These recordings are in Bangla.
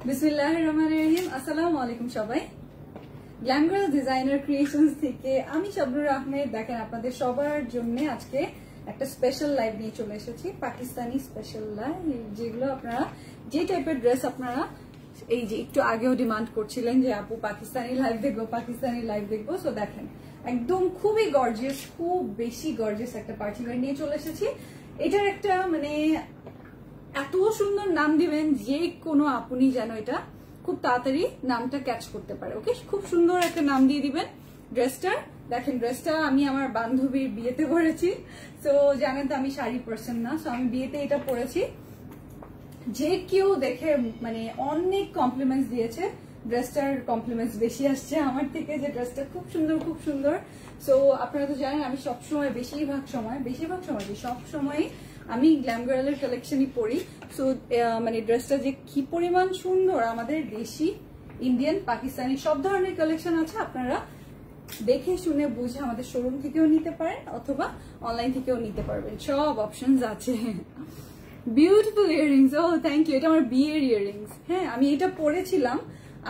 বিসমিল্লাহির রহমানির রহিম। আসসালামু আলাইকুম সবাই। গ্ল্যাম গার্ল ডিজাইনার ক্রিয়েশনস থেকে আমি শাবনুর আহমেদ। দেখেন আপনাদের সবার জন্য আজকে একটা স্পেশাল লাইভ নিয়ে চলে এসেছি, পাকিস্তানি স্পেশাল লাইভ, যেগুলো আপনারা যে টাইপের ড্রেস আপনারা এই যে একটু আগেও ডিমান্ড করছিলেন যে আপু পাকিস্তানি লাইভ দেখবো, পাকিস্তানি লাইভ দেখবো। সো দেখেন একদম খুবই গর্জিয়াস, খুব বেশি গর্জিয়াস একটা পার্টি ওয়্যার নিয়ে চলে এসেছি। এটার একটা মানে এত সুন্দর নাম দিবেন যে কোনো আপনি যেন এটা খুব তাড়াতাড়ি নামটা ক্যাচ করতে পারে। ওকে, খুব সুন্দর একটা নাম দিয়ে দিবেন ড্রেসটার। দেখেন ড্রেসটা আমি আমার বান্ধবীর বিয়েতে পরেছি। তো জানেন তো আমি শাড়ি পার্সন না, সো আমি বিয়েতে এটা পরেছি। যে কেউ দেখে মানে অনেক কমপ্লিমেন্টস দিয়েছে, ড্রেসটার কমপ্লিমেন্টস বেশি আসছে আমার থেকে যে ড্রেসটা খুব সুন্দর, খুব সুন্দর। সো আপনারা তো জানেন আমি সবসময় বেশিরভাগ সময় সবসময় আমি গ্ল্যাম গার্লের কালেকশনই পরি। সো মানে ড্রেসটা যে কি পরিমাণ সুন্দর, আমাদের দেশি, ইন্ডিয়ান, পাকিস্তানি সব ধরনের কালেকশন আছে। আপনারা দেখে শুনে বুঝে আমাদের শোরুম থেকেও নিতে পারেন অথবা অনলাইন থেকেও নিতে পারবেন, সব অপশনস আছে। Beautiful earrings, oh thank you. এটা আমার বিয়ের ইয়াররিংস। হ্যাঁ, আমি এটা পরেছিলাম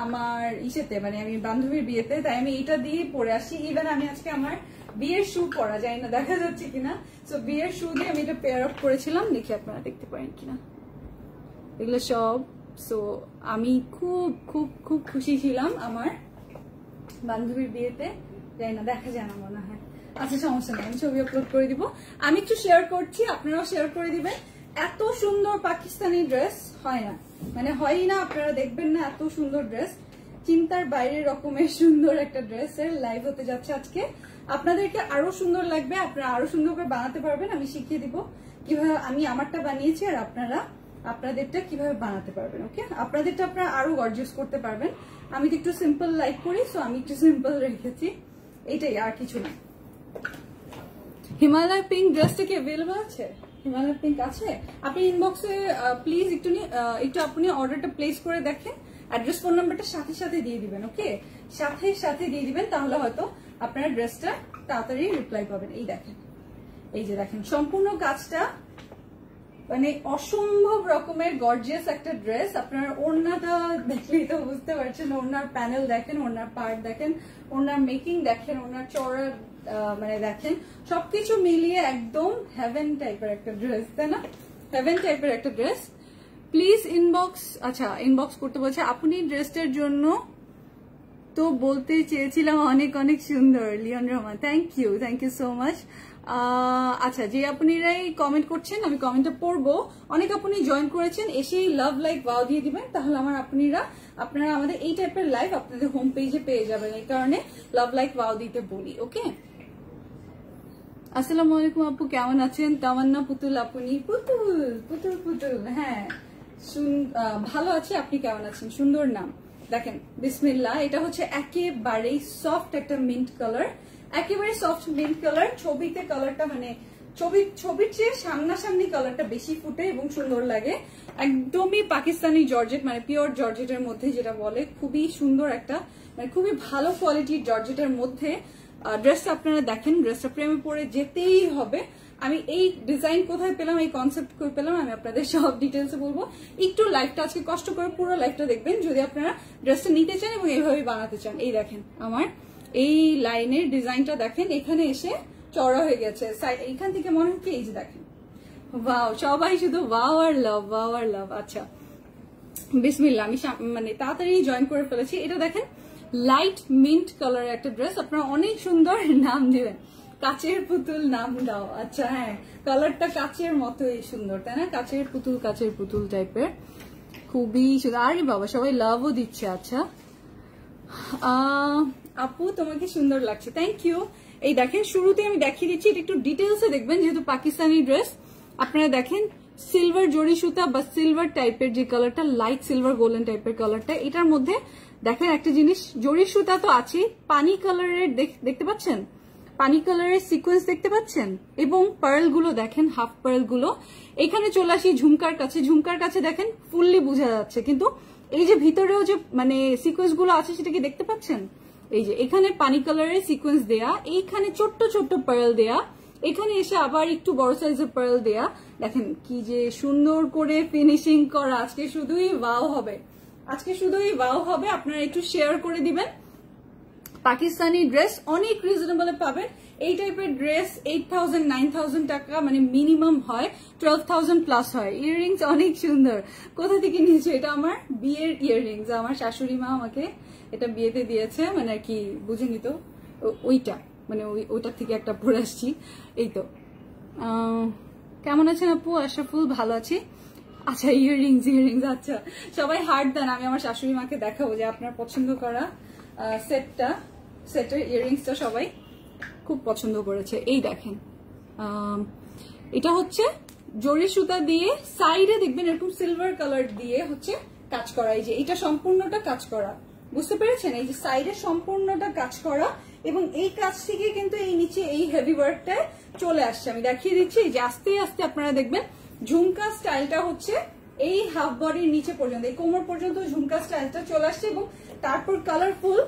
আমার ইসেতে, মানে আমি বান্ধবীর বিয়েতে, তাই আমি এটা দিয়ে পরে আসি। ইভেন আমি আজকে আমার বিয়ের শু পরা যায় না, দেখা যাচ্ছে কিনা। সো বিয়ের শু দিয়ে আমি এটা পেয়ার আপ করেছিলাম, দেখি আপনারা দেখতে পারেন কিনা এগুলো সব। সো আমি খুব খুব খুব খুশি ছিলাম আমার বান্ধবীর বিয়েতে, যাই না দেখা যায় না মনে হয়। আচ্ছা সমস্যা নেই, আমি ছবি আপলোড করে দিব। আমি একটু শেয়ার করছি, আপনারাও শেয়ার করে দিবেন। এত সুন্দর পাকিস্তানি ড্রেস হয় না, মানে হয়ই না, আপনারা দেখবেন না এত সুন্দর ড্রেস। চিন্তার বাইরের রকমের সুন্দর একটা ড্রেসের লাইভ হতে যাচ্ছে আজকে। আপনাদেরকে আরো সুন্দর লাগবে, আপনারা আরো সুন্দর করে বানাতে পারবেন। আমি শিখিয়ে দিব কিভাবে আমি আমারটা বানিয়েছি, আর আপনারা আপনাদেরটা কিভাবে বানাতে পারবেন। ওকে, আপনাদেরটা আপনারা আরো গর্জিয়াস করতে পারবেন। আমি তো একটু সিম্পল লাইক করি, সো আমি একটু সিম্পল রেখেছি, এইটাই, আর কিছু না। হিমালয় পিঙ্ক ড্রেসটা কি অ্যাভেলেবল আছে? হিমালয় পিঙ্ক আছে? আপনি ইনবক্সে প্লিজ একটু আপনি অর্ডারটা প্লেস করে দেখেন। অ্যাড্রেস, ফোন নাম্বারটা সাথে সাথে দিয়ে দিবেন। ওকে, সাথে সাথে দিয়ে দিবেন, তাহলে হয়তো আপনারা ড্রেসটা তাড়াতাড়ি রিপ্লাই পাবেন। এই দেখেন, এই যে দেখেন সম্পূর্ণ কাজটা মানে অসম্ভব রকমের গর্জিয়াস একটা ড্রেস। আপনার ওড়নাটা দেখলেই তো বুঝতে পারছেন, ওড়নার প্যানেল দেখেন, ওড়নার পার্ট দেখেন, ওড়নার মেকিং দেখেন, ওড়নার চড়া মানে দেখেন, সবকিছু মিলিয়ে একদম হেভেন টাইপের একটা ড্রেস, তাই না? হেভেন টাইপের একটা ড্রেস। প্লিজ ইনবক্স, আচ্ছা ইনবক্স করতে বলছে। আপনি ড্রেসটার জন্য তো বলতে চেয়েছিলাম অনেক অনেক সুন্দর। Leon Rahman, thank you so much. আচ্ছা, যে আপনিরাই কমেন্ট করছেন আমি কমেন্টটা পড়বো। অনেক আপনি জয়েন করেছেন, এসেই লাভ লাইক ওয়াও দিয়ে দিবেন, তাহলে আপনারা আমাদের এই টাইপের লাইভ আপনাদের হোম পেজে পেয়ে যাবেন। এই কারণে লাভ লাইক ওয়াও দিতে বলি। ওকে, আসসালামু আলাইকুম আপু, কেমন আছেন? তামান্না পুতুল, আপনি পুতুল পুতুল পুতুল, হ্যাঁ ভালো আছি। আপনি কেমন আছেন? সুন্দর নাম। দেখেন বিসমিল্লাহ, এটা হচ্ছে একেবারেই সফট একটা মিন্ট কালার, একেবারে সফট মিন্ট কালার। ছবিতে কালারটা মানে ছবির চেয়ে সামনাসামনি কালারটা বেশি ফুটে এবং সুন্দর লাগে। একদমই পাকিস্তানি জর্জেট, মানে পিওর জর্জেটের মধ্যে যেটা বলে, খুবই সুন্দর একটা মানে খুবই ভালো কোয়ালিটির জর্জেটের মধ্যে ড্রেসটা আপনারা দেখেন। ড্রেসটা প্রেমে পড়ে যেতেই হবে। আমি এই ডিজাইন কোথায় পেলাম, এই কনসেপ্ট করে পেলাম, আমি আপনাদের সব ডিটেলসে বলবো। একটু লাইফটা আজকে কষ্ট করে পুরো লাইফটা দেখবেন যদি আপনারা ড্রেসটা নিতে চান এবং এইভাবে বানাতে চান। এই দেখেন আমার এই লাইনের ডিজাইনটা দেখেন, এখানে এসে চড়া হয়ে গেছে এইখান থেকে মনে হচ্ছে। এই যে দেখেন, ওয়াও, সবাই শুধু ওয়াও আর লাভ, ওয়াও আর লাভ। আচ্ছা বিসমিল্লাহ, আমি মানে তাড়াতাড়ি জয়েন করে ফেলেছি। এটা দেখেন লাইট মিন্ট কালারের একটা ড্রেস। আপনারা অনেক সুন্দর নাম দিবেন, কাচের পুতুল নাম দাও। আচ্ছা হ্যাঁ, কালারটা কাচের মতোই সুন্দর, তাই না? কাচের পুতুল টাইপের, খুবই সুন্দর। আরে বাবা, সবাই লাভও দিচ্ছে। আচ্ছা আপু তোমাকে সুন্দর লাগছে, থ্যাংক ইউ। এই দেখেন শুরুতে আমি দেখিয়ে দিচ্ছি, এটা একটু ডিটেলসে দেখবেন যেহেতু পাকিস্তানি ড্রেস। আপনারা দেখেন সিলভার জরি সুতা বা সিলভার টাইপের যে কালারটা, লাইট সিলভার গোল্ডেন টাইপের কালারটা, এটার মধ্যে দেখেন একটা জিনিস, জরি সুতা তো আছে, পানি কালারের দেখতে পাচ্ছেন, পানি কালারের সিকোয়েন্স দেখতে পাচ্ছেন, এবং পার্ল গুলো দেখেন, হাফ পার্ল গুলো। এখানে চলে আসি ঝুমকার কাছে। ঝুমকার কাছে দেখেন ফুললি বোঝা যাচ্ছে, কিন্তু এই যে ভিতরেও যে মানে সিকোয়েন্স গুলো আছে সেটা কি দেখতে পাচ্ছেন? এই যে এখানে পানি কালারের সিকোয়েন্স দেয়া, এইখানে ছোট্ট ছোট্ট পার্ল দেয়া, এখানে এসে আবার একটু বড় সাইজের পার্ল দেয়া। দেখেন কি যে সুন্দর করে ফিনিশিং করা, আজকে শুধুই ওয়াও হবে। আজকে শুধুই ওয়াও হবে, আপনারা একটু শেয়ার করে দিবেন। পাকিস্তানি ড্রেস অনেক রিজনেবলে পাবেন। এই টাইপের ড্রেস 8,000 9,000 টাকা মানে মিনিমাম হয়, 12,000 প্লাস হয়। ইয়াররিংস অনেক সুন্দর, কোথা থেকে নিয়েছে? এটা আমার বিয়ের ইয়াররিংস, আমার শাশুড়ি মা আমাকে এটা বিয়েতে দিয়েছে, মানে আর কি বুঝিনি তো, ওইটা মানে ওইটার থেকে একটা পরে আসছি। এই তো, কেমন আছেন আপু? আশরাফুল, ভালো আছি। আচ্ছা ইয়াররিংস, আচ্ছা সবাই হার্ট দেন, আমি আমার শাশুড়ি মাকে দেখাবো যে আপনার পছন্দ করা সেটের ইয়াররিংসটা সবাই খুব পছন্দ করেছে। এই দেখেন, এটা হচ্ছে জরি সুতা দিয়ে সাইডে দেখবেন এরকম সিলভার কালার দিয়ে হচ্ছে কাজ করা। এই যে এটা সম্পূর্ণটা কাজ করা, বুঝতে পেরেছেন? এই যে সাইডে সম্পূর্ণটা কাজ করা, এবং এই কাজ থেকে কিন্তু এই নিচে এই হেভি ওয়ার্কটা চলে আসছে। আমি দেখিয়ে দিচ্ছি যে আস্তে আস্তে আপনারা দেখবেন ঝুমকা স্টাইলটা হচ্ছে এই হাফ বডির নিচে পর্যন্ত, এই কোমর পর্যন্ত ঝুমকা স্টাইলটা চলে আসছে, এবং তারপর কালারফুল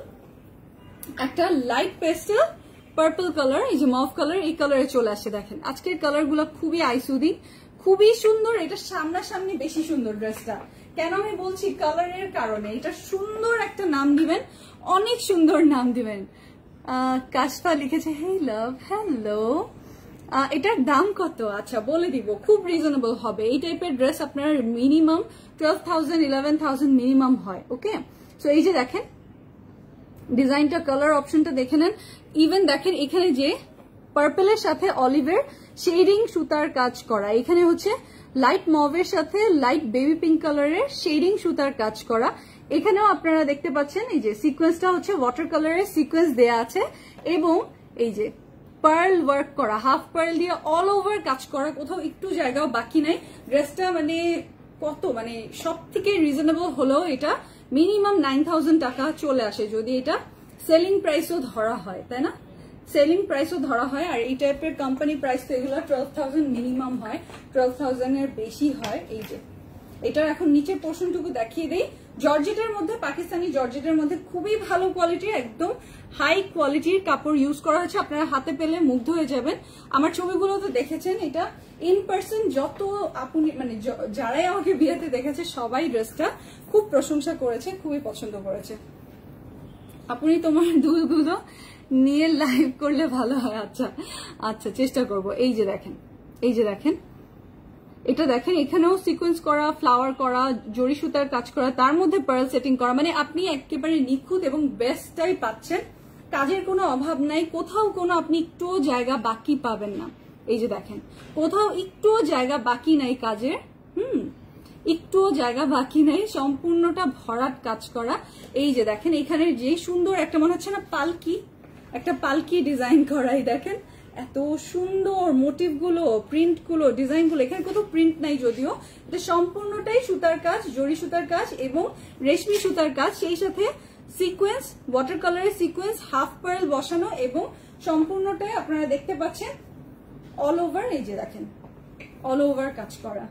একটা লাইট পেস্টেল পার্পল কালার, এই যে মভ কালার, এই কালারে চলে আসছে। দেখেন আজকের কালার গুলো খুবই আইসুদিং, খুবই সুন্দর। এটা সামনাসামনি বেশি সুন্দর ড্রেসটা। কেন আমি বলছি? কালারের কারণে। এটা সুন্দর একটা নাম দিবেন, অনেক সুন্দর নাম দিবেন। কাশফা লিখেছে হেই লাভ, হ্যালো। এটার দাম কত? আচ্ছা বলে দিব, খুব রিজনেবল হবে। এই টাইপের ড্রেস আপনার মিনিমাম 12,000 11,000 মিনিমাম হয়। ওকে, সো এই যে দেখেন ডিজাইনটা, কালার অপশনটা দেখে নেন। ইভেন দেখেন এখানে যে পার্পলের সাথে অলিভের শেডিং সুতার কাজ করা, এখানে হচ্ছে লাইট মভের সাথে লাইট বেবি পিঙ্ক কালারের শেডিং সুতার কাজ করা। এখানেও আপনারা দেখতে পাচ্ছেন এই যে সিকোয়েন্সটা হচ্ছে ওয়াটার কালারের সিকোয়েন্স দেয়া আছে, এবং এই যে পার্ল ওয়ার্ক করা, হাফ পার্ল দিয়ে অল ওভার কাজ করা, কোথাও একটু জায়গাও বাকি নাই। ড্রেসটা মানে কত, মানে সব থেকে রিজনেবল হলেও এটা মিনিমাম 9,000 টাকা চলে আসে, যদি এটা সেলিং প্রাইসও ধরা হয়, তাই না? সেলিং প্রাইসও ধরা হয়। আর এই টাইপের কোম্পানি প্রাইস তো এগুলো 12,000 মিনিমাম হয়, 12,000 এর বেশি হয়। এই যে এটার এখন নিচের পোর্শনটুকু দেখিয়ে দেই। জর্জেটের মধ্যে, পাকিস্তানি জর্জেটের মধ্যে খুবই ভালো কোয়ালিটির, একদম হাই কোয়ালিটির কাপড় ইউজ করা হয়েছে। আপনারা হাতে পেলে মুগ্ধ হয়ে যাবেন। আমার ছবিগুলো তো দেখেছেন, এটা ইন পার্সন যত আপনি মানে যারাই আমাকে বিয়েতে দেখেছে সবাই ড্রেসটা খুব প্রশংসা করেছে, খুবই পছন্দ করেছে। আপনি তোমার দুলগুলো নিয়ে লাইভ করলে ভালো হয়। আচ্ছা আচ্ছা, চেষ্টা করব। এই যে দেখেন, এই যে দেখেন, এটা দেখেন এখানেও সিকোয়েন্স করা, ফ্লাওয়ার করা, জরি সুতার কাজ করা, তার মধ্যে পার্ল সেটিং করা, মানে আপনি একেবারে নিখুঁত এবং বেস্টটাই পাচ্ছেন। কাজের কোনো অভাব নাই, কোথাও কোনো আপনি একটুও জায়গা বাকি পাবেন না। এই যে দেখেন কোথাও একটুও জায়গা বাকি নাই কাজের, একটুও জায়গা বাকি নাই, সম্পূর্ণটা ভরাট কাজ করা। এই যে দেখেন এখানে যে সুন্দর একটা মনে হচ্ছে না পালকি, একটা পালকি ডিজাইন করাই, দেখেন এত সুন্দর মোটিভ গুলো, প্রিন্ট গুলো, ডিজাইন গুলো। এখানে কোথাও প্রিন্ট নাই যদিও, এটা সম্পূর্ণটাই সুতার কাজ, জরি সুতার কাজ এবং রেশমি সুতার কাজ, সেই সাথে সিকোয়েন্স, ওয়াটার কালারের সিকোয়েন্স, হাফ পার্ল বসানো, এবং সম্পূর্ণটাই আপনারা দেখতে পাচ্ছেন অল ওভার। এই যে দেখেন অল ওভার কাজ করা।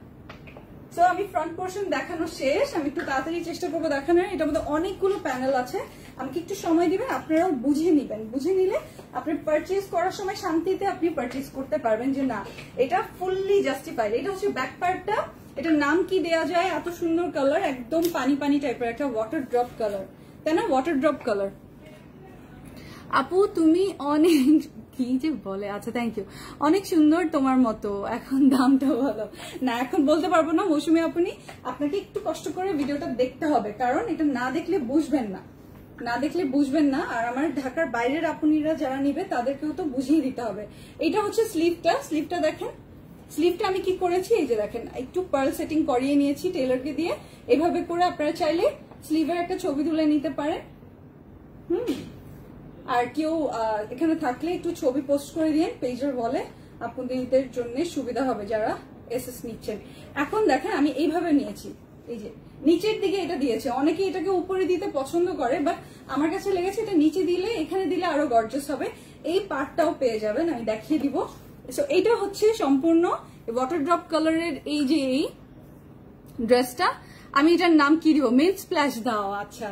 সো আমি ফ্রন্ট পোর্শন দেখানো শেষ, আমি একটু তাড়াতাড়ি চেষ্টা করবো দেখানোর। এটার মধ্যে অনেকগুলো প্যানেল আছে, আমাকে একটু সময় দিবেন, আপনারাও বুঝে নিবেন। বুঝে নিলে আপনি পারচেজ করার সময় শান্তিতে আপনি পারচেজ করতে পারবেন যে না এটা ফুললি জাস্টিফাইড। এটা হচ্ছে ব্যাক পার্টটা, এটার নাম কি দেয়া যায়? এত সুন্দর কালার, একদম পানি পানি টাইপের একটা ওয়াটার ড্রপ কালার, তাই না? Water drop colour. আপু তুমি অনেক কি যে বলে, আচ্ছা থ্যাংক ইউ, অনেক সুন্দর তোমার মতো। এখন দামটা বলো না, এখন বলতে পারবো না মৌসুমী আপনি, আপনাকে একটু কষ্ট করে ভিডিওটা দেখতে হবে, কারণ এটা না দেখলে বুঝবেন না, না দেখলে বুঝবেন না। আর আমার ঢাকার বাইরের আপুনিরা যারা নিবে তাদেরকেও তো বুঝিয়ে দিতে হবে। এটা হচ্ছে স্লিভটা, স্লিভটা দেখেন, স্লিভটা আমি কি করেছি, এই যে দেখেন একটু পার্ল সেটিং করিয়ে নিয়েছি টেলরকে দিয়ে। এভাবে করে আপনারা চাইলে স্লিভের একটা ছবি তুলে নিতে পারেন। আর কেউ এখানে থাকলে একটু ছবি পোস্ট করে দিন পেজের বলে, আপনাদের জন্য সুবিধা হবে যারা এসএস নিচ্ছেন। এখন দেখেন আমি এইভাবে নিয়েছি, এই যে নিচের দিকে এটা দিয়েছে। অনেকে এটাকে উপরে দিতে পছন্দ করে, বাট আমার কাছে লেগেছে এটা নিচে দিলে, এখানে দিলে আরো গর্জাস হবে। এই পার্টটাও পেয়ে যাবেন, আমি দেখিয়ে দিব। সো এইটা হচ্ছে সম্পূর্ণ ওয়াটার ড্রপ কালারের এই যে এই ড্রেসটা। আমি এটার নাম কি দিব? মেন স্প্ল্যাশ দাও। আচ্ছা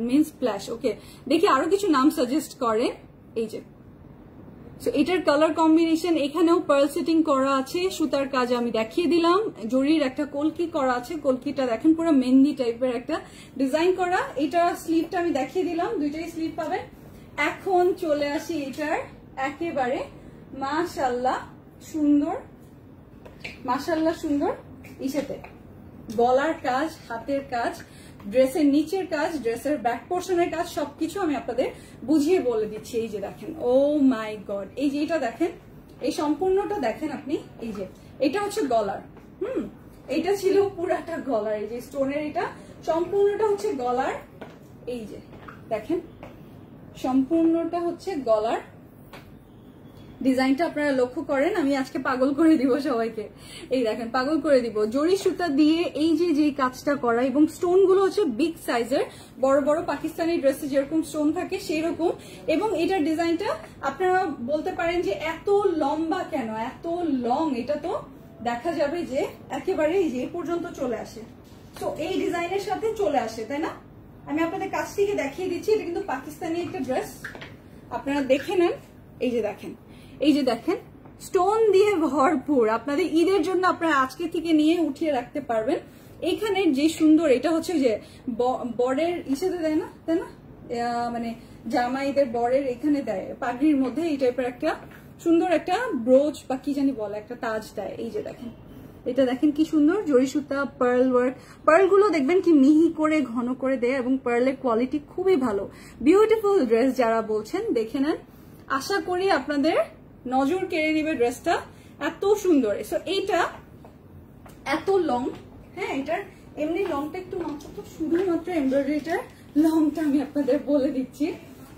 মেন স্প্ল্যাশ, ওকে। দেখি আরো কিছু নাম সাজেস্ট করে। এই যে সো এটার কালার কম্বিনেশন, এখানেও পার্ল সেটিং করা আছে, সুতার কাজ আমি দেখিয়ে দিলাম, জরির একটা কলকি করা আছে, কলকিটা দেখেন পুরো মেহেন্দি টাইপের একটা ডিজাইন করা। এটা স্লিভটা আমি দেখিয়ে দিলাম, দুইটাই স্লিভ পাবেন। এখন চলে আসি এটার একেবারে মাশাআল্লাহ সুন্দর, মাশাআল্লাহ সুন্দর ইসেতে গলার কাজ, হাতের কাজ, ড্রেসের নিচের কাজ, ড্রেসের ব্যাক পোর্শনের কাজ, সবকিছু আমি আপনাদের বুঝিয়ে বলে দিচ্ছি। এই যে দেখেন, ও মাই গড, এই যে এটা দেখেন, এই সম্পূর্ণটা দেখেন আপনি, এই যে এটা হচ্ছে গলার, এইটা ছিল পুরাটা গলার, এই যে স্টোনের এটা সম্পূর্ণটা হচ্ছে গলার, এই যে দেখেন সম্পূর্ণটা হচ্ছে গলার ডিজাইনটা আপনারা লক্ষ্য করেন। আমি আজকে পাগল করে দিব সবাইকে, এই দেখেন পাগল করে দিব। জরি সুতা দিয়ে এই যে কাজটা করা, এবং স্টোন গুলো হচ্ছে বিগ সাইজের, বড় বড় পাকিস্তানি ড্রেসে যেরকম স্টোন থাকে সেই রকম। এবং এটার ডিজাইনটা আপনারা বলতে পারেন যে এত লম্বা কেন, এত লং, এটা তো দেখা যাবে যে একেবারে এই যে পর্যন্ত চলে আসে। তো এই ডিজাইনের সাথে চলে আসে, তাই না? আমি আপনাদের কাছ থেকে দেখিয়ে দিচ্ছি, এটা কিন্তু পাকিস্তানি একটা ড্রেস, আপনারা দেখে নেন। এই যে দেখেন, এই যে দেখেন স্টোন দিয়ে ভরপুর, আপনাদের ঈদের জন্য আপনারা আজকে থেকে নিয়ে উঠিয়ে রাখতে পারবেন। এখানে যে সুন্দর, এটা হচ্ছে যে বরের ইসেতে দেয় না, তাই না, মানে জামাইদের বরের এখানে দেয় পাগড়ির মধ্যে এই টাইপের একটা সুন্দর একটা ব্রোচ বা কি জানি বলে, একটা তাজ দেয়। এই যে দেখেন, এটা দেখেন কি সুন্দর জরি সুতা, পার্ল ওয়ার্ক, পার্ল গুলো দেখবেন কি মিহি করে ঘন করে দেয়, এবং পার্লের কোয়ালিটি খুবই ভালো। বিউটিফুল ড্রেস যারা বলছেন দেখে নেন, আশা করি আপনাদের নজর কেড়ে নিবে ড্রেসটা, এত সুন্দর। সো এইটা এত লং, হ্যাঁ এটার এমনি লংটা একটু মাত্র, তো শুধুমাত্র এমব্রয়ডারিটার লংটা আমি আপনাদের বলে দিচ্ছি,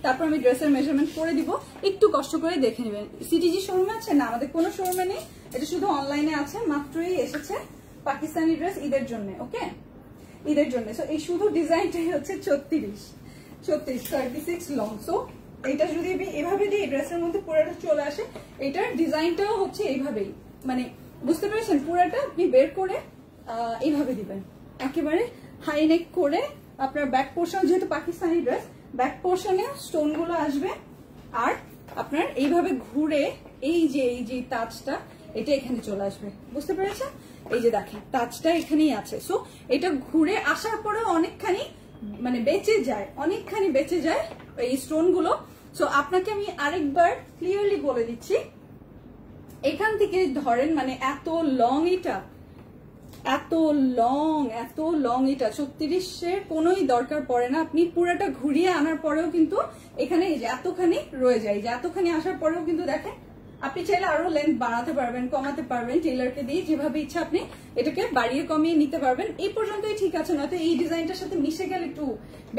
তারপর আমি ড্রেসের মেজারমেন্ট করে দিব, একটু কষ্ট করে দেখে নেবেন। সিটিজি শোরুমে আছে না, আমাদের কোনো শোরুমে নেই, এটা শুধু অনলাইনে আছে, মাত্রই এসেছে পাকিস্তানি ড্রেস ঈদের জন্য, ওকে ঈদের জন্য। সো এই শুধু ডিজাইনটাই হচ্ছে 36 লং। সো এইটা যদি আমি এভাবে দিই, ড্রেসের মধ্যে পুরোটা চলে আসে, এটার ডিজাইনটাও হচ্ছে এইভাবেই, মানে বুঝতে পেরেছেন, পুরোটা আপনি বের করে এইভাবে দিবেন, একেবারে হাই নেক করে। আপনার ব্যাক পোর্শন যেহেতু পাকিস্তানি ড্রেস, ব্যাক পোর্শনে স্টোন গুলো আসবে, আর আপনার এইভাবে ঘুরে এই যে তাজটা এটা এখানে চলে আসবে, বুঝতে পেরেছেন? এই যে দেখেন তাজটা এখানেই আছে। সো এটা ঘুরে আসার পরেও অনেকখানি মানে বেঁচে যায়, অনেকখানি বেঁচে যায় এই স্টোন গুলো। সো আপনাকে আমি আরেকবার ক্লিয়ারলি বলে দিচ্ছি, এখান থেকে ধরেন মানে এত লং, এটা এত লং, এটা 36-এর কোনোই দরকার পড়ে না, আপনি পুরাটা ঘুরিয়ে আনার পরেও কিন্তু এখানে এই যে এতখানি রয়ে যায়, যে এতখানি আসার পরেও কিন্তু দেখেন আপনি চাইলে আরো লেন্থ বাড়াতে পারবেন, কমাতে পারবেন, টেইলারকে দিয়ে যেভাবে ইচ্ছা আপনি এটাকে বাড়িয়ে কমিয়ে নিতে পারবেন। এই পর্যন্তই ঠিক আছে, নয়তো এই ডিজাইনটার সাথে মিশে গেলে একটু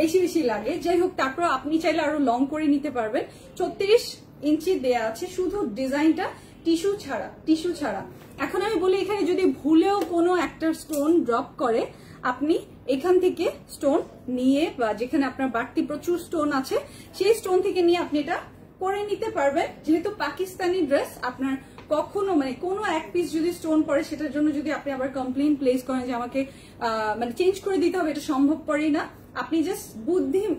বেশি লাগে। যাই হোক, তারপর আপনি চাইলে আরো লং করে নিতে পারবেন। 36 ইঞ্চি দেয়া আছে, শুধু ডিজাইনটা টিস্যু ছাড়া। এখন আমি বলি, এখানে যদি ভুলেও কোনো একটা স্টোন ড্রপ করে, আপনি এখান থেকে স্টোন নিয়ে, বা যেখানে আপনার বাড়তি প্রচুর স্টোন আছে সেই স্টোন থেকে নিয়ে আপনি এটা করে নিতে পারবেন। যেহেতু পাকিস্তানি ড্রেস, আপনার কখনো মানে কোনো এক পিস যদি স্টোন পড়ে, সেটার জন্য যদি আপনি আবার কমপ্লেইন প্লেস করেন যে আমাকে মানে চেঞ্জ করে দিতে হবে, এটা সম্ভবপরই না। আপনি জাস্ট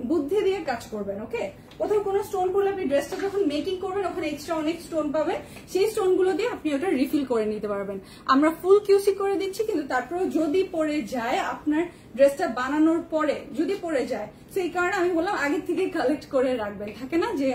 বুদ্ধি দিয়ে কাজ করবেন, ওকে? কোথাও কোনো স্টোন পড়লে আপনি ড্রেসটা যখন মেকিং করবেন, ওখানে এক্সট্রা অনেক স্টোন পাবেন, সেই স্টোন গুলো দিয়ে আপনি ওটা রিফিল করে নিতে পারবেন। আমরা ফুল কিউসি করে দিচ্ছি, কিন্তু তারপরেও যদি পড়ে যায়, আপনার ড্রেসটা বানানোর পরে যদি পড়ে যায়, সেই কারণে আমি বললাম আগে থেকে কালেক্ট করে রাখবেন। থাকে না যে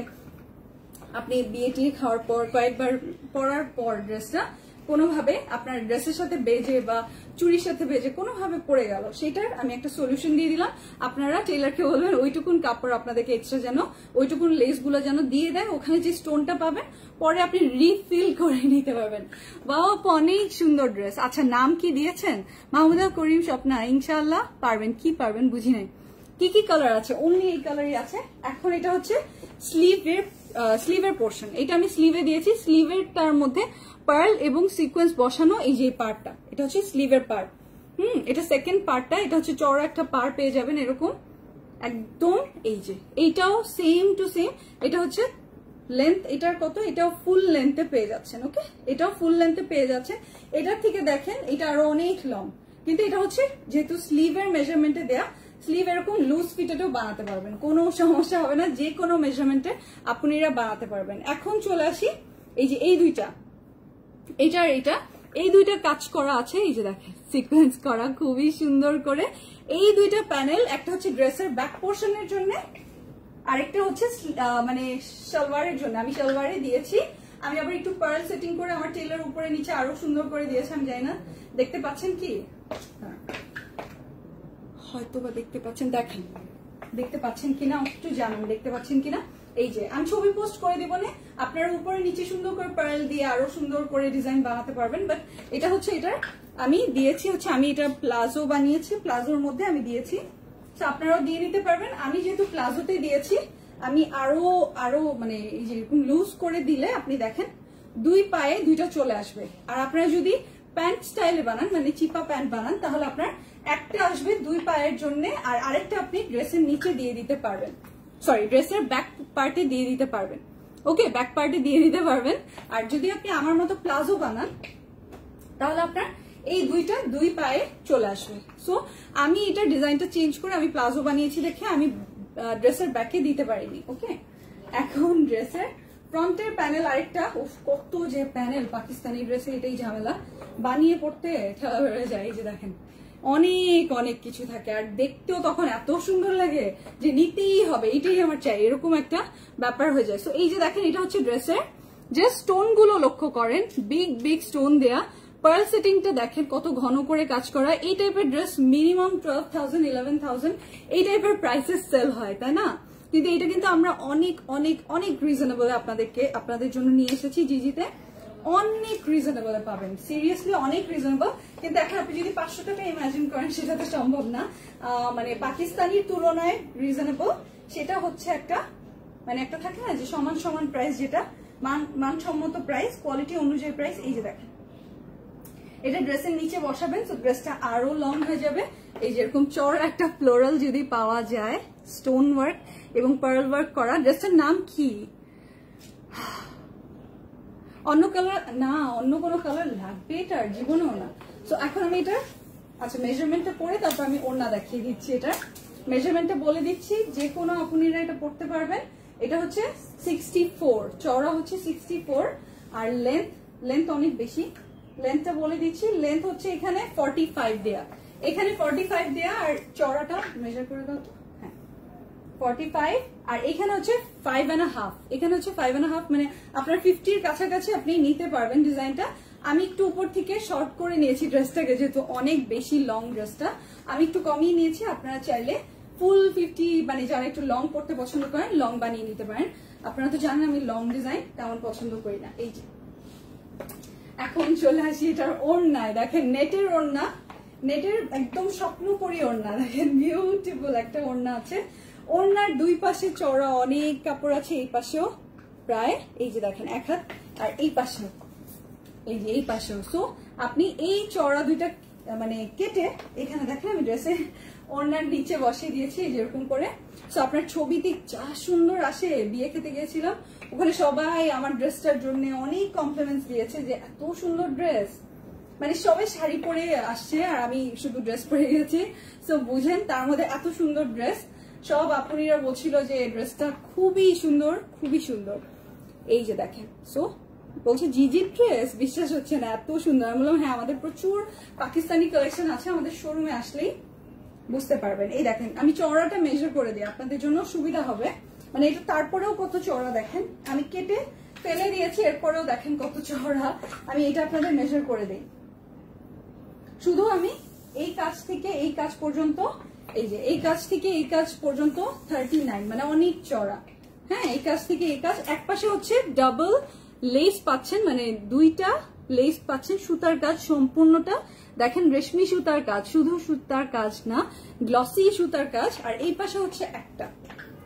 আপনি বিয়ে টিয়ে খাওয়ার পর কয়েকবার পরার পর ড্রেসটা কোনোভাবে আপনার ড্রেসের সাথে বেজে বা চুরির সাথে বেজে কোনোভাবে পড়ে গেল, সেটার আমি একটা সলিউশন দিয়ে দিলাম। আপনারা টেইলারকে বলবেন ওইটুকুন কাপড় আপনাদেরকে এক্সট্রা যেন, ওইটুকুন লেস গুলো যেন দিয়ে দেয়, ওখানে যে স্টোনটা পাবেন পরে আপনি রিফিল করে নিতে পারবেন। বাবা, অনেক সুন্দর ড্রেস। আচ্ছা, নাম কি দিয়েছেন? মাহমুদা করিম স্বপ্না। ইনশাআল্লাহ পারবেন। কি পারবেন বুঝি নাই। কি কালার আছে? অনলি এই কালারই আছে। এখন এটা হচ্ছে স্লিভের পোর্শন, এটা আমি স্লিভে দিয়েছি। স্লিভের তার মধ্যে পার্ল এবং সিকোয়েন্স বসানো, এই যে পার্টটা, এটা হচ্ছে স্লিভের পার্ট। এটা সেকেন্ড পার্টটা, এটা হচ্ছে চওড়া একটা পার পেয়ে যাবেন এরকম একদম। এই যে এইটাও সেম টু সেম, এটা হচ্ছে লেন্থ, এটার কত, এটাও ফুল লেন্থে পেয়ে যাচ্ছেন, ওকে? এটাও ফুল লেন্থে পেয়ে যাচ্ছেন। এটার থেকে দেখেন এটা আরো অনেক লং, কিন্তু এটা হচ্ছে যেহেতু স্লিভের মেজারমেন্টে দেয়া, স্লিভ এরকম লুজ ফিটেডও বানাতে পারবেন, কোনো সমস্যা হবে না, যে কোনো মেজারমেন্টে আপনারা বানাতে পারবেন। এখন চলে আসি এই যে এই দুইটা, এটা আর এটা, এই দুইটা কাজ করা আছে, এই যে দেখেন সিকোয়েন্স করা খুবই সুন্দর করে। এই দুইটা প্যানেল, একটা হচ্ছে ড্রেসের ব্যাক পোর্শনের জন্য, আরেকটা হচ্ছে মানে সালোয়ারের জন্য। আমি সালোয়ারে দিয়েছি, আমি আবার একটু পার্ল সেটিং করে আমার টেলার উপরে নিচে আরো সুন্দর করে দিয়েছি। আমি জানি না দেখতে পাচ্ছেন কি, হয়তো বা দেখতে পাচ্ছেন, দেখেন দেখতে পাচ্ছেন কিনা একটু জানুন, দেখতে পাচ্ছেন কিনা। এই যে আমি ছবি পোস্ট করে দিব না, আপনারা উপরে নিচে সুন্দর করে পার্ল দিয়ে আরো সুন্দর করে ডিজাইন বানাতে পারবেন। বাট এটা হচ্ছে, এটার আমি দিয়েছি হচ্ছে, আমি এটা প্লাজো বানিয়েছি, প্লাজোর মধ্যে আমি দিয়েছি, আপনারাও দিয়ে নিতে পারবেন। আমি যেহেতু প্লাজোতে দিয়েছি, আমি আরো মানে এই যে এরকম লুজ করে দিলে আপনি দেখেন দুই পায়ে দুইটা চলে আসবে। আর আপনারা যদি প্যান্ট স্টাইলে বানান, মানে চিপা প্যান্ট বানান, তাহলে আপনার একটা আসবে দুই পায়ের জন্য, আর আরেকটা আপনি ড্রেসের নিচে দিয়ে দিতে পারবেন, সরি ড্রেসের ব্যাক পার্টে দিয়ে দিতে পারবেন। ওকে, ব্যাক পার্টে দিয়ে দিতে পারবেন। আর যদি আপনি আমার মতো প্লাজো বানান, তাহলে আপনার এই দুইটা দুই পায়ে চলে আসবে। সো আমি এটা ডিজাইনটা চেঞ্জ করে আমি প্লাজো বানিয়েছি দেখে আমি ড্রেসের ব্যাকে দিতে পারিনি। ওকে, এখন ড্রেসের ফ্রন্টের প্যানেল আরেকটা, কত যে প্যানেল পাকিস্তানি ড্রেসে, এটাই ঝামেলা, বানিয়ে পড়তে ঠেলা বেড়ে যায়। এই যে দেখেন অনেক অনেক কিছু থাকে, আর দেখতেও তখন এত সুন্দর লাগে যে নিতেই হবে, এটাই আমার চাই, এরকম একটা ব্যাপার হয়ে যায়। সো এই যে দেখেন, এটা হচ্ছে ড্রেসের যে স্টোন গুলো লক্ষ্য করেন, বিগ বিগ স্টোন দেয়া, পার্ল সেটিংটা দেখেন কত ঘন করে কাজ করা। এই টাইপের ড্রেস মিনিমাম 12,000 11,000 এই টাইপের প্রাইসেস সেল হয়, তাই না? কিন্তু এটা কিন্তু আমরা অনেক অনেক অনেক রিজনেবল আপনাদের জন্য নিয়ে এসেছি জিজিতে, অনেক রিজনেবল পাবেন, সিরিয়াসলি অনেক রিজনেবল। কিন্তু এখন আপনি যদি 500 টাকা ইমাজিন করেন, সেটা তো সম্ভব না। মানে পাকিস্তানির তুলনায় রিজনেবল, সেটা হচ্ছে একটা মানে একটা থাকে না যে সমান সমান প্রাইস, যেটা মানসম্মত প্রাইস, কোয়ালিটি অনুযায়ী প্রাইস। এই যে দেখেন, এটা ড্রেসের নিচে বসাবেন, তো ড্রেসটা আরো লং হয়ে যাবে। এই যেরকম চড় একটা ফ্লোরাল যদি পাওয়া যায়, স্টোন ওয়ার্ক এবং পার্ল ওয়ার্ক করা, ড্রেসটার নাম কি? অন্য কালার না, অন্য কোনো কালার লাগবে এটার জীবনেও না। তো এখন আমি এটা আচ্ছা মেজারমেন্টটা পরে তারপর আমি ওড়না দেখিয়ে দিচ্ছি। এটা মেজারমেন্টটা বলে দিচ্ছি, যে কোনো আপনারা এটা পড়তে পারবেন। এটা হচ্ছে 64, চওড়া হচ্ছে 64, আর লেন্থ অনেক বেশি। লেন্থটা বলে দিচ্ছি, লেন্থ হচ্ছে এখানে 45 দেয়া, এখানে 45 দেয়া, আর চওড়াটা মেজার করে দাও। হ্যাঁ 45, আর এখানে হচ্ছে 5.5, এখানে হচ্ছে 5.5, মানে আপনার 50-র কাছাকাছি আপনি নিতে পারবেন ডিজাইনটা। আমি একটু উপর থেকে শর্ট করে নিয়েছি ড্রেসটাকে, যেহেতু অনেক বেশি লং ড্রেসটা, আমি একটু কমিয়ে নিয়েছি। আপনারা চাইলে ফুল 50, মানে যারা একটু লং পড়তে পছন্দ করেন, লং বানিয়ে নিতে পারেন। আপনারা তো জানেন আমি লং ডিজাইন তেমন পছন্দ করি না। এই যে এখন চলে আসি এটার ওড়নায়, দেখেন নেটের ওড়না, নেটের একদম স্বপ্নপরী ওড়না, দেখেন বিউটিফুল একটা ওড়না আছে। ওড়নার দুই পাশে চওড়া অনেক কাপড় আছে, এই পাশেও প্রায়, এই যে দেখেন এক হাত, আর এই পাশেও, এই যে এই পাশেও। সো আপনি এই চওড়া দুইটা মানে কেটে এখানে দেখেন আমি ড্রেসে ওড়নার নিচে বসিয়ে দিয়েছি যেরকম করে। সো আপনার ছবিতে যা সুন্দর আসে, বিয়ে খেতে গিয়েছিলাম, ওখানে সবাই আমার ড্রেসটার জন্য অনেক কমপ্লিমেন্টস দিয়েছে যে এত সুন্দর ড্রেস, মানে সবাই শাড়ি পরে আসছে আর আমি শুধু ড্রেস পরে গেছি। সো বুঝেন, তার মধ্যে এত সুন্দর ড্রেস, সব আপুরা বলছিল যে ড্রেসটা খুবই সুন্দর, খুবই সুন্দর। এই যে দেখেন, সো বলছে জিজি ড্রেস, বিশ্বাস হচ্ছে না এত সুন্দর। আমি বললাম হ্যাঁ, আমাদের প্রচুর পাকিস্তানি কালেকশন আছে, আমাদের শোরুমে আসলেই বুঝতে পারবেন। এই দেখেন, আমি চওড়াটা মেজার করে দিই আপনাদের জন্য সুবিধা হবে, মানে এটা তারপরেও কত চওড়া দেখেন, আমি কেটে ফেলে দিয়েছি, এরপরেও দেখেন কত চওড়া। আমি এটা আপনাদের মেজার করে দিই। শুধু আমি এই কাজ থেকে এই কাজ পর্যন্ত, এই যে এই কাজ থেকে এই কাজ পর্যন্ত 39, মানে অনেক চওড়া। হ্যাঁ, এই কাজ থেকে এই কাজ, এক পাশে হচ্ছে ডাবল লেস পাচ্ছেন, মানে দুইটা লেস পাচ্ছেন, সুতার কাজ সম্পূর্ণটা দেখেন, রেশমি সুতার কাজ, শুধু সুতার কাজ না, গ্লসি সুতার কাজ। আর এই পাশে হচ্ছে একটা,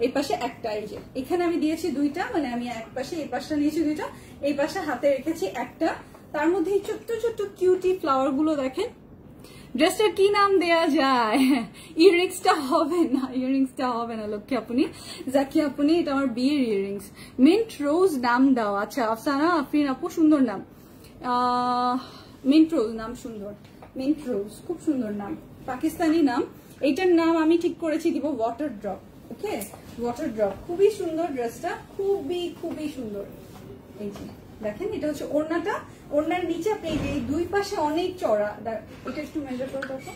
এই পাশে একটা, এই যে এখানে আমি দিয়েছি দুইটা, মানে আমি এক পাশে এই পাশটা নিয়েছি দুইটা, এই পাশে হাতে রেখেছি একটা। তার মধ্যে এই ছোট্ট ছোট্ট কিউটি ফ্লাওয়ার গুলো দেখেন। ড্রেসটার কি নাম দেয়া যায়? ইয়ারিংসটা হবে না, ইয়ারিংসটা হবে না লক্ষ্মী আপনি, জাকি আপনি, এটা আমার বিয়ের ইয়ারিংস। মিন্ট রোজ নাম দাও। আচ্ছা আফসানা আফরিন আপু, সুন্দর নাম, মিন্ট রোজ নাম সুন্দর, মিন্ট রোজ খুব সুন্দর নাম, পাকিস্তানি নাম। এইটার নাম আমি ঠিক করেছি দিব ওয়াটার ড্রপ। ওকে, ওয়াটার ড্রপ, খুবই সুন্দর ড্রেসটা, খুবই খুবই সুন্দর। এই যে দেখেন, এটা হচ্ছে ওড়নাটা, ওড়নার নিচে আপনি এই দুই পাশে অনেক চড়া, এটা একটু মেজার করে দেখো।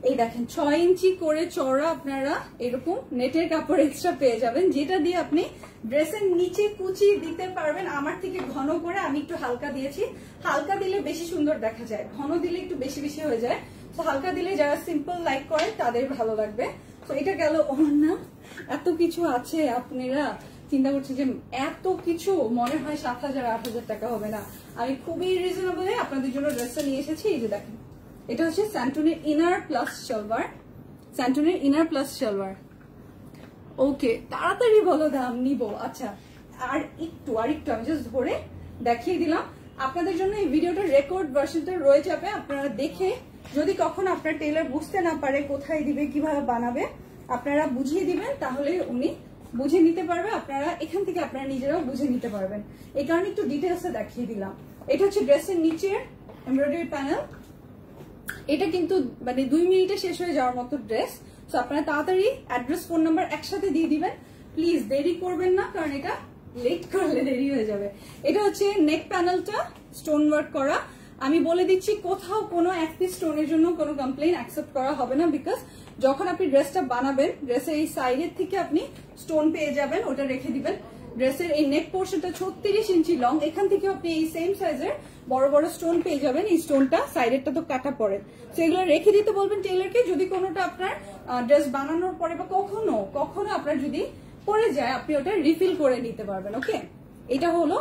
এই দেখেন 6 ইঞ্চি করে চওড়া আপনারা এরকম নেটের কাপড় এক্সট্রা পেয়ে যাবেন, যেটা দিয়ে আপনি ড্রেসের নিচে কুচি দিতে পারবেন। আমার থেকে ঘন করে, আমি একটু হালকা দিয়েছি, হালকা দিলে বেশি সুন্দর দেখা যায়, ঘন দিলে একটু বেশি বেশি হয়ে যায়। তো হালকা দিলে যারা সিম্পল লাইক করে তাদের ভালো লাগবে। তো এটা গেল ওড়না। এত কিছু আছে, আপনারা চিন্তা করছি যে এত কিছু মনে হয় 7,000 8,000 টাকা হবে না। আমি খুবই রিজনেবলে আপনাদের জন্য ড্রেসটা নিয়ে এসেছি। এই যে দেখেন, এটা হচ্ছে স্যান্টনের ইনার প্লাস সালোয়ার, স্যান্টনের ইনার প্লাস সালোয়ার। ওকে, তাড়াতাড়ি বলো দাম নিব। আচ্ছা, আর একটু আমি জাস্ট ধরে দেখিয়ে দিলাম আপনাদের জন্য। এই ভিডিওটা রেকর্ড ভার্সনটা রয়ে যাবে, আপনারা দেখে যদি কখনো আপনার টেলার বুঝতে না পারে কোথায় দিবে কিভাবে বানাবে, আপনারা বুঝিয়ে দিবেন, তাহলে উনি বুঝে নিতে পারবে। আপনারা এখান থেকে আপনারা নিজেরাও বুঝে নিতে পারবেন। এই কারণে একটু ডিটেলসে দেখিয়ে দিলাম। এটা হচ্ছে ড্রেসের নিচের এমব্রয়ডারি প্যানেল। এটা কিন্তু মানে 2 মিনিটে শেষ হয়ে যাওয়ার মতো ড্রেস। তো আপনারা তাড়াতাড়ি অ্যাড্রেস, ফোন নাম্বার একসাথে দিয়ে দিবেন, প্লিজ দেরি করবেন না, কারণ এটা লেট করলে দেরি হয়ে যাবে। এটা হচ্ছে নেক প্যানেলটা স্টোন ওয়ার্ক করা। আমি বলে দিচ্ছি, কোথাও কোনো এক পিস স্টোনের জন্য কোনো কমপ্লেইন অ্যাকসেপ্ট করা হবে না, বিকজ যখন আপনি ড্রেসটা বানাবেন, ড্রেসের এই সাইডের থেকে আপনি স্টোন পেয়ে যাবেন, ওটা রেখে দিবেন। ড্রেসের এই নেক পোর্শনটা 36 ইঞ্চি লং, এখান থেকে আপনি এই সেম সাইজের বড় বড় স্টোন পেয়ে যাবেন। এই স্টোনটা সাইডেরটা তো কাটা পড়ে, তো এগুলো রেখে দিতে বলবেন টেইলারকে। যদি কোনোটা আপনার ড্রেস বানানোর পরে বা কখনো আপনার যদি পড়ে যায়, আপনি ওটা রিফিল করে নিতে পারবেন। ওকে, এটা হলো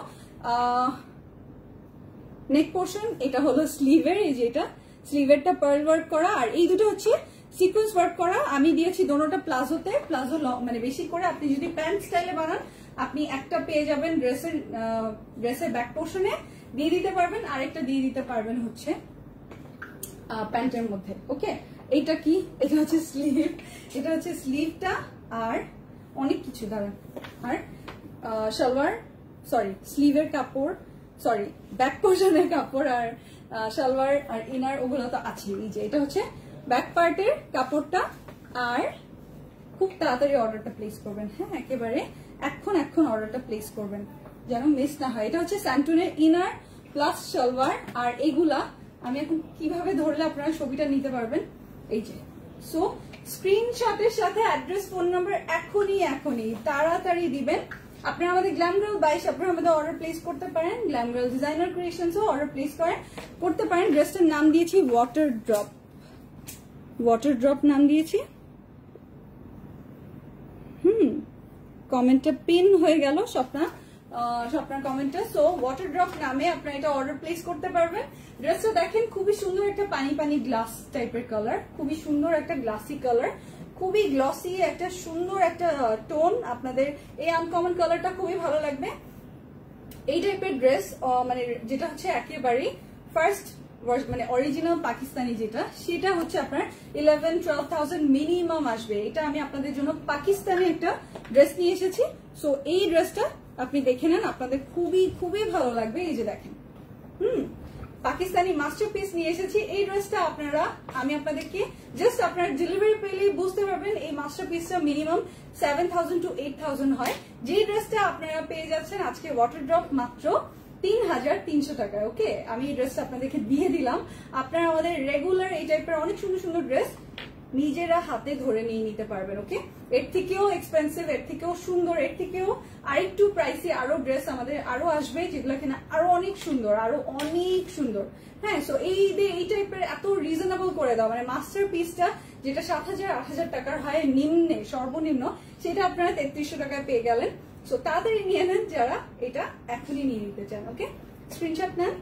নেক পোর্শন, এটা হলো স্লিভের, এই যে এটা স্লিভেরটা পার্ল ওয়ার্ক করা, আর এই দুটো হচ্ছে সিকোয়েন্স ওয়ার্ক করা। আমি দিয়েছি দোনোটা প্লাজোতে, প্লাজো মানে বেশি করে। আপনি যদি প্যান্ট স্টাইলে বানান, আপনি একটা পেয়ে যাবেন ড্রেসের ব্যাক পোর্শনে দিয়ে দিতে পারবেন, আরেকটা দিয়ে দিতে পারবেন হচ্ছে প্যান্টের মধ্যে। ওকে, এইটা কি? এটা হচ্ছে স্লিভ, এটা হচ্ছে স্লিভটা, আর অনেক কিছু দাঁড়ান, আর সালোয়ার, সরি স্লিভের কাপড়, সরি ব্যাক পোর্শনের কাপড়, আর সালোয়ার আর ইনার ওগুলো তো আছে। এই যে এটা হচ্ছে ব্যাক পার্টের কাপড়টা। আর খুব তাড়াতাড়ি অর্ডারটা প্লেস করবেন, হ্যাঁ একেবারে এখন অর্ডারটা প্লেস করবেন যেন মিস না হয়। এটা হচ্ছে স্যান্টনের ইনার প্লাস সালোয়ার, আর এগুলা আমি এখন কিভাবে ধরলে আপনারা ছবিটা নিতে পারবেন। এই যে, সো স্ক্রিনশটের সাথে অ্যাড্রেস, ফোন নাম্বার এখনই তাড়াতাড়ি দিবেন। আপনারা আমাদের গ্ল্যাম গার্ল 22, আপনারা আমাদের অর্ডার প্লেস করতে পারেন। গ্ল্যাম গার্ল ডিজাইনার ক্রিয়েশনসও অর্ডার প্লেস করতে পারেন। ড্রেসটার নাম দিয়েছি ওয়াটার ড্রপ নাম দিয়েছি। কমেন্টটা পিন হয়ে গেল স্বপ্নার কমেন্টটা। সো ওয়াটার ড্রপ নামে আপনারা এটা অর্ডার প্লেস করতে পারবেন। ড্রেসটা দেখেন, খুবই সুন্দর একটা পানি গ্লাস টাইপের কালার, খুবই সুন্দর একটা গ্লাসি কালার, খুবই গ্লসি একটা সুন্দর একটা টোন। আপনাদের এই আনকমন কালারটা খুবই ভালো লাগবে। এই টাইপের ড্রেস মানে যেটা হচ্ছে একেবারেই ফার্স্ট মানে অরিজিনাল পাকিস্তানি যেটা, সেটা হচ্ছে আপনার 11-12,000 মিনিমাম আসবে। এটা আমি আপনাদের জন্য পাকিস্তানি একটা ড্রেস নিয়ে এসেছি। সো এই ড্রেসটা আপনি দেখে নেন, আপনাদের খুবই খুবই ভালো লাগবে। এই যে দেখেন, পাকিস্তানি মাস্টারপিস নিয়ে এসেছি। এই ড্রেসটা আমি আপনাদেরকে জাস্ট আপনার ডেলিভারি পেলেই বুঝতে পারবেন এই মাস্টারপিসটা মিনিমাম 7,000 to 8,000 হয়। যে ড্রেসটা আপনারা পেয়ে যাচ্ছেন আজকে ওয়াটার ড্রপ মাত্র 3,300 টাকায়। ওকে, আমি এই ড্রেসটা আপনাদেরকে দিয়ে দিলাম। আপনারা আমাদের রেগুলার এই টাইপের অনেক সুন্দর সুন্দর ড্রেস নিজেরা হাতে ধরে নিয়ে নিতে পারবেন। ওকে, এর থেকেও এক্সপেন্সিভ, এর থেকেও সুন্দর, এর থেকেও আরেকটু প্রাইসি আরো ড্রেস আমাদের আরো আসবে, যেগুলো কিনা আরো অনেক সুন্দর। হ্যাঁ, সো এই টাইপের এত রিজনেবল করে দাও, মানে মাস্টার পিসটা যেটা 7,000-8,000 টাকার হয় সর্বনিম্ন, সেটা আপনারা 3,300 টাকায় পেয়ে গেলেন। সো তাড়াতাড়ি নিয়ে নেন যারা এটা এখনই নিয়ে নিতে চান। ওকে, স্ক্রিনশট নেন।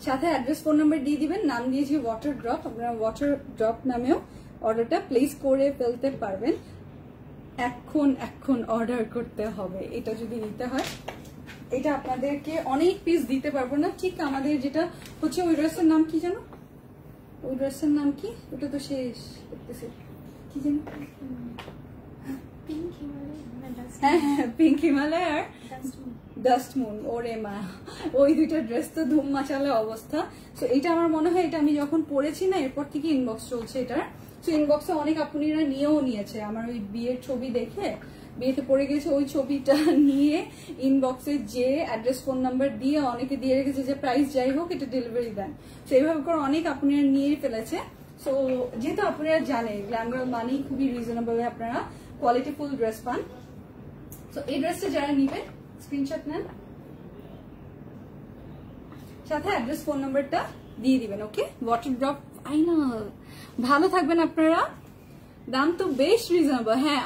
সাথে অ্যাড্রেস, ফোন নাম্বার দিয়ে দিবেন। নাম দিয়েছি ওয়াটার ড্রপ, আপনারা ওয়াটার ড্রপ নামেও অর্ডারটা প্লেস করে ফেলতে পারবেন। এখন অর্ডার করতে হবে। এটা যদি নিতে হয়, এটা আপনাদেরকে অনেক পিস দিতে পারবো না। ঠিক আমাদের যেটা হচ্ছে ওই ড্রেসের নাম কি জানো, ওই ড্রেসের নাম কি, ওটা তো শেষ করতেছি, কি জানি পিঙ্ক হিমালয় আর ডাস্ট মুন। ওরে মা, ওই দুইটা ড্রেস তো ধুম মাচালা অবস্থা। তো এটা আমার মনে হয় এটা আমি যখন পরেছি না এরপর থেকে ইনবক্স চলছে এটার। তো ইনবক্সে অনেক আপুনিরা নিয়েও নিয়েছে আমার ওই বিয়ের ছবি দেখে, বিয়েতে পড়ে গেছে ওই ছবিটা নিয়ে ইনবক্সে যে অ্যাড্রেস ফোন নাম্বার দিয়ে অনেকে দিয়ে রেখেছে যে প্রাইস যাই হোক এটা ডেলিভারি দেন। তো এইভাবে করে অনেক আপুনিরা নিয়ে ফেলেছে। সো যেহেতু আপনারা জানেন গ্ল্যাম গার্ল মানেই খুবই রিজনেবল আপনারা কোয়ালিটিফুল ড্রেস পান। তো এই ড্রেসটা যারা নিবেন স্ক্রিনশট নেন, সাথে অ্যাড্রেস ফোন নাম্বারটা দিয়ে দিবেন। ওকে, ওয়াটার ড্রপ ফাইনাল। ভালো থাকবেন আপনারা। দাম তো বেশ রিজনেবল। হ্যাঁ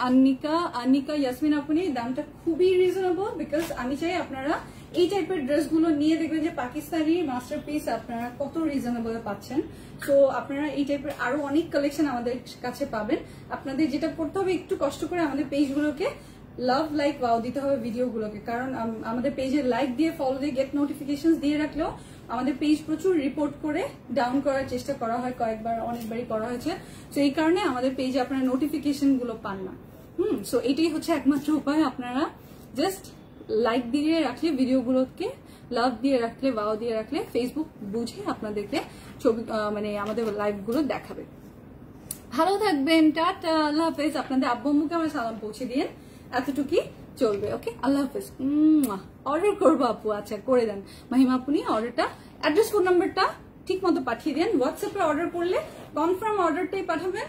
আনিকা ইয়াসমিন আপনি দামটা খুবই রিজনেবল, বিকজ আমি চাই আপনারা এই টাইপের ড্রেসগুলো নিয়ে দেখবেন যে পাকিস্তানি মাস্টারপিস আপনারা কত রিজনেবল পাচ্ছেন। তো আপনারা এই টাইপের আরো অনেক কালেকশন আমাদের কাছে পাবেন। আপনাদের যেটা করতে হবে একটু কষ্ট করে আমাদের পেজগুলোকে লাভ লাইক ওয়াও দিতে হবে ভিডিওগুলোকে, কারণ আমাদের পেজে লাইক দিয়ে ফলো দিয়ে গেট নোটিফিকেশন দিয়ে রাখলেও আমাদের পেজ প্রচুর রিপোর্ট করে ডাউন করার চেষ্টা করা হয়, কয়েকবার অনেকবারই করা হয়েছে। তো এই কারণে আমাদের পেজে আপনারা নোটিফিকেশন গুলো পান না। সো এটাই হচ্ছে একমাত্র উপায়। আপনারা জাস্ট লাইক দিয়ে রাখলে ভিডিওগুলোকে, লাভ দিয়ে রাখলে, ওয়াও দিয়ে রাখলে ফেসবুক বুঝে আপনাদেরকে ছবি মানে আমাদের লাইভ গুলো দেখাবে। ভালো থাকবেন, টাটা, আল্লাহ হাফেজ। আপনাদের আব্বু আম্মুকে আমার সালাম পৌঁছে দিন, এতটুকুই চলবে। ওকে, আল্লাহ হাফেজ। অর্ডার করবো আপু? আচ্ছা করে দেন মাহিমা আপনি অর্ডারটা, অ্যাড্রেস ফোন নাম্বারটা ঠিক মতো পাঠিয়ে দেন। হোয়াটসঅ্যাপে অর্ডার করলে কনফার্ম অর্ডারটাই পাঠাবেন,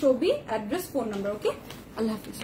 ছবি, অ্যাড্রেস, ফোন নাম্বার। ওকে, আল্লাহ হাফেজ।